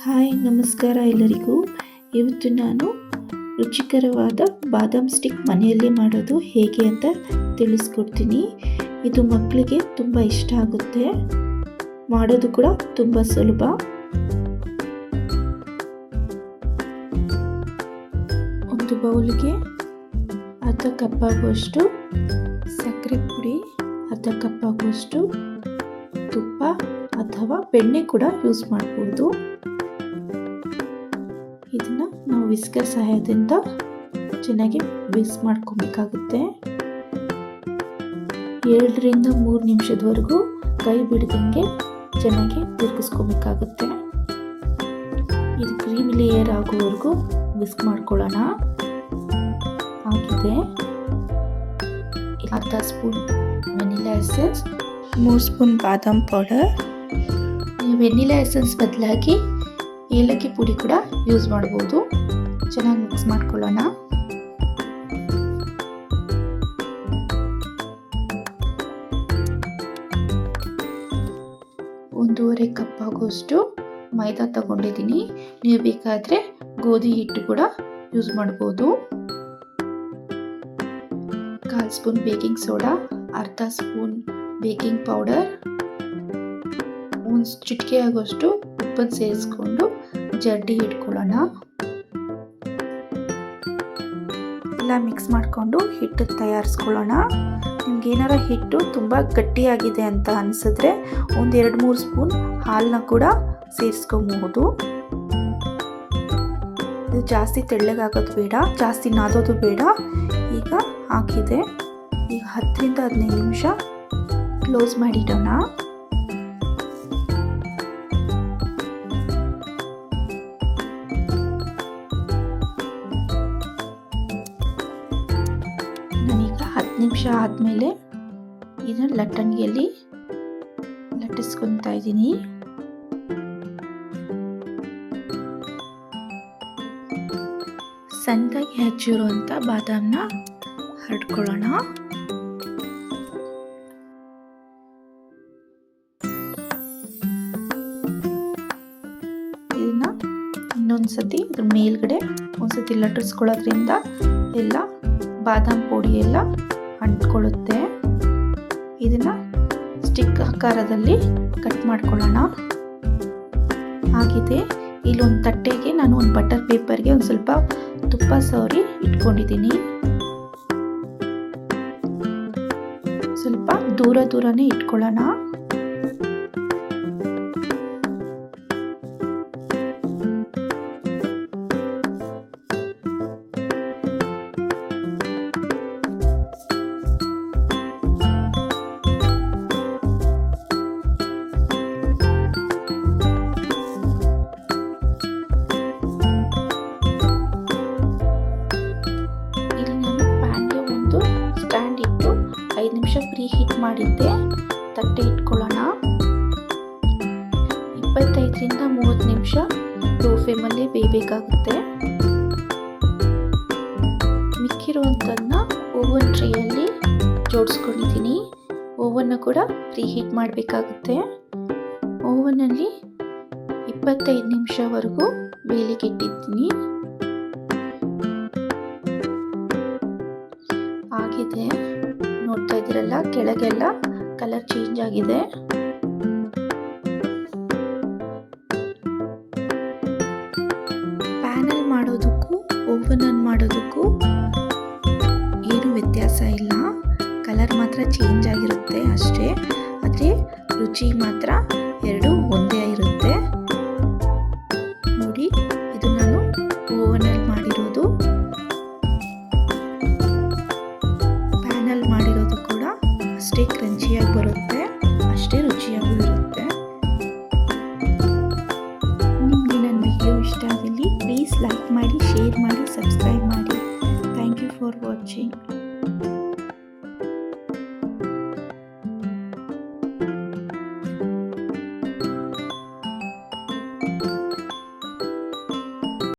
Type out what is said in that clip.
Hi ನಮಸ್ಕಾರ ಎಲ್ಲರಿಗೂ. ಇವತ್ತು ನಾನು ರುಚಿಕರವಾದ ಬಾದಾಮ್ ಸ್ಟಿಕ್ ಮನೆಯಲ್ಲೇ ಮಾಡೋದು ಹೇಗೆ ಅಂತ ತಿಳಿಸ್ಕೊಡ್ತೀನಿ. ಇದು ಮಕ್ಕಳಿಗೆ ತುಂಬ ಇಷ್ಟ ಆಗುತ್ತೆ, ಮಾಡೋದು ಕೂಡ ತುಂಬ ಸುಲಭ. ಒಂದು ಬೌಲ್ಗೆ ಅರ್ಧ ಕಪ್ ಆಗುವಷ್ಟು ಸಕ್ಕರೆ ಪುಡಿ, ಅರ್ಧ ಕಪ್ ಆಗುವಷ್ಟು ತುಪ್ಪ ಅಥವಾ ಬೆಣ್ಣೆ ಕೂಡ ಯೂಸ್ ಮಾಡ್ಬೋದು. ಇದನ್ನು ನಾವು ವಿಸ್ಕರ್ ಸಹಾಯದಿಂದ ಚೆನ್ನಾಗಿ ಮಿಕ್ಸ್ ಮಾಡ್ಕೊಬೇಕಾಗುತ್ತೆ. 2 ರಿಂದ 3 ನಿಮಿಷದವರೆಗೂ ಕೈ ಬಿಡದಂಗೆ ಚೆನ್ನಾಗಿ ತಿರುಗಿಸ್ಕೊಬೇಕಾಗುತ್ತೆ. ಇದು ಕ್ರೀಮ್ ಲೇಯರ್ ಆಗೋವರೆಗೂ ವಿಸ್ಕ್ ಮಾಡ್ಕೊಳ್ಳೋಣ. ಆಗಿದೆ. ಅರ್ಧ ಸ್ಪೂನ್ ವೆನಿಲಾ ಎಸೆನ್ಸ್, 3 ಸ್ಪೂನ್ ಬಾದಾಮ್ ಪೌಡರ್. ವೆನಿಲಾ ಎಸೆನ್ಸ್ ಬದಲಾಗಿ ಏಲಕ್ಕಿ ಪುಡಿ ಕೂಡ ಯೂಸ್ ಮಾಡ್ಬೋದು. ಚೆನ್ನಾಗಿ ಮಿಕ್ಸ್ ಮಾಡ್ಕೊಳ್ಳೋಣ. ಒಂದೂವರೆ ಕಪ್ ಆಗುವಷ್ಟು ಮೈದಾ ತಗೊಂಡಿದ್ದೀನಿ. ನೀವು ಬೇಕಾದರೆ ಗೋಧಿ ಹಿಟ್ಟು ಕೂಡ ಯೂಸ್ ಮಾಡ್ಬೋದು. 1/4 ಸ್ಪೂನ್ ಬೇಕಿಂಗ್ ಸೋಡಾ, ಅರ್ಧ ಸ್ಪೂನ್ ಬೇಕಿಂಗ್ ಪೌಡರ್, 1 ಚಿಟಿಕೆ ಆಗುವಷ್ಟು ಉಪ್ಪನ್ನು ಸೇರಿಸ್ಕೊಂಡು ಜಡ್ಡಿ ಇಟ್ಕೊಳ್ಳೋಣ. ಎಲ್ಲ ಮಿಕ್ಸ್ ಮಾಡಿಕೊಂಡು ಹಿಟ್ಟು ತಯಾರಿಸ್ಕೊಳ್ಳೋಣ. ನಿಮ್ಗೆ ಏನಾರ ಹಿಟ್ಟು ತುಂಬ ಗಟ್ಟಿಯಾಗಿದೆ ಅಂತ ಅನಿಸಿದ್ರೆ 1-2-3 ಸ್ಪೂನ್ ಹಾಲನ್ನ ಕೂಡ ಸೇರಿಸ್ಕೊಬಹುದು. ಇದು ಜಾಸ್ತಿ ತೆಳ್ಳಗಾಗೋದು ಬೇಡ, ಜಾಸ್ತಿ ನಾದೋದು ಬೇಡ. ಈಗ ಹಾಕಿದೆ. ಈಗ 10 ರಿಂದ 15 ನಿಮಿಷ ಕ್ಲೋಸ್ ಮಾಡಿಡೋಣ. ನಾನೀಗ 10 ನಿಮಿಷ ಆದಮೇಲೆ ಇದನ್ನು ಲಟ್ಟಣಿಯಲ್ಲಿ ಲಟ್ಟಿಸ್ಕೊತಾ ಇದ್ದೀನಿ. ಸಣ್ಣದಾಗಿ ಹೆಚ್ಚಿರುವಂಥ ಬಾದಾಮನ್ನ ಹರಡ್ಕೊಳ್ಳೋಣ. ಇದನ್ನ ಇನ್ನೊಂದ್ಸತಿ ಇದ್ರ ಮೇಲ್ಗಡೆ ಒಂದ್ಸತಿ ಲಟ್ಟಿಸ್ಕೊಳ್ಳೋದ್ರಿಂದ ಎಲ್ಲ ಬಾದಾಮ್ ಪುಡಿ ಎಲ್ಲ ಅಂಟ್ಕೊಳ್ಳುತ್ತೆ. ಇದನ್ನ ಸ್ಟಿಕ್ ಆಕಾರದಲ್ಲಿ ಕಟ್ ಮಾಡ್ಕೊಳ್ಳೋಣ. ಆಗಿದೆ. ಇಲ್ಲೊಂದು ತಟ್ಟೆಗೆ ನಾನು ಒಂದು ಬಟರ್ ಪೇಪರ್ಗೆ ಒಂದು ಸ್ವಲ್ಪ ತುಪ್ಪ ಸವರಿ ಇಟ್ಕೊಂಡಿದ್ದೀನಿ. ಸ್ವಲ್ಪ ದೂರನೇ ಇಟ್ಕೊಳ್ಳೋಣ. ಸ್ಟ್ಯಾಂಡ್ ಇಟ್ಟು 5 ನಿಮಿಷ ಪ್ರೀ ಹೀಟ್ ಮಾಡಿದ್ದೆ. ತಟ್ಟೆ ಇಟ್ಕೊಳ್ಳೋಣ. 25 ರಿಂದ 30 ನಿಮಿಷ ಲೋ ಫ್ಲೇಮಲ್ಲಿ ಬೇಯಬೇಕಾಗುತ್ತೆ. ಮಿಕ್ಕಿರುವಂಥದ್ದನ್ನ ಓವನ್ ಟ್ರೇಯಲ್ಲಿ ಜೋಡಿಸ್ಕೊಂಡಿದ್ದೀನಿ. ಓವನ್ನ ಕೂಡ ಪ್ರೀ ಹೀಟ್ ಮಾಡಬೇಕಾಗುತ್ತೆ. ಓವನಲ್ಲಿ 25 ನಿಮಿಷವರೆಗೂ ಬೇಯಲಿಕ್ಕೆ ಇಟ್ಟಿದ್ದೀನಿ. ಆಗಿದೆ. ನೋಡ್ತಾ ಇದ್ದೀರಲ್ಲ, ಕೆಳಗೆಲ್ಲ ಕಲರ್ ಚೇಂಜ್ ಆಗಿದೆ. ಪ್ಯಾನಲ್ಲಿ ಮಾಡೋದಕ್ಕೂ ಓವನಲ್ಲಿ ಮಾಡೋದಕ್ಕೂ ಏನು ವ್ಯತ್ಯಾಸ ಇಲ್ಲ. ಕಲರ್ ಮಾತ್ರ ಚೇಂಜ್ ಆಗಿರುತ್ತೆ ಅಷ್ಟೇ. ಆದರೆ ರುಚಿ ಮಾತ್ರ ಎರಡು ಒಂದೇ ಇರುತ್ತೆ. ನೋಡಿ, ಇದು ನಾನು ಓವನಲ್ಲಿ ಮಾಡಿರೋದು. ಮಾಡಿರೋದು ಕೂಡ ಅಷ್ಟೇ ಕ್ರಂಚಿಯಾಗಿ ಬರುತ್ತೆ, ಅಷ್ಟೇ ರುಚಿಯಾಗೂ ಇರುತ್ತೆ. ನಿಮಗೆ ನನ್ನ ವಿಡಿಯೋ ಇಷ್ಟ ಆಗಿರಲಿ, ಪ್ಲೀಸ್ ಲೈಕ್ ಮಾಡಿ, ಶೇರ್ ಮಾಡಿ, ಸಬ್ಸ್ಕ್ರೈಬ್ ಮಾಡಿ. Thank you for watching.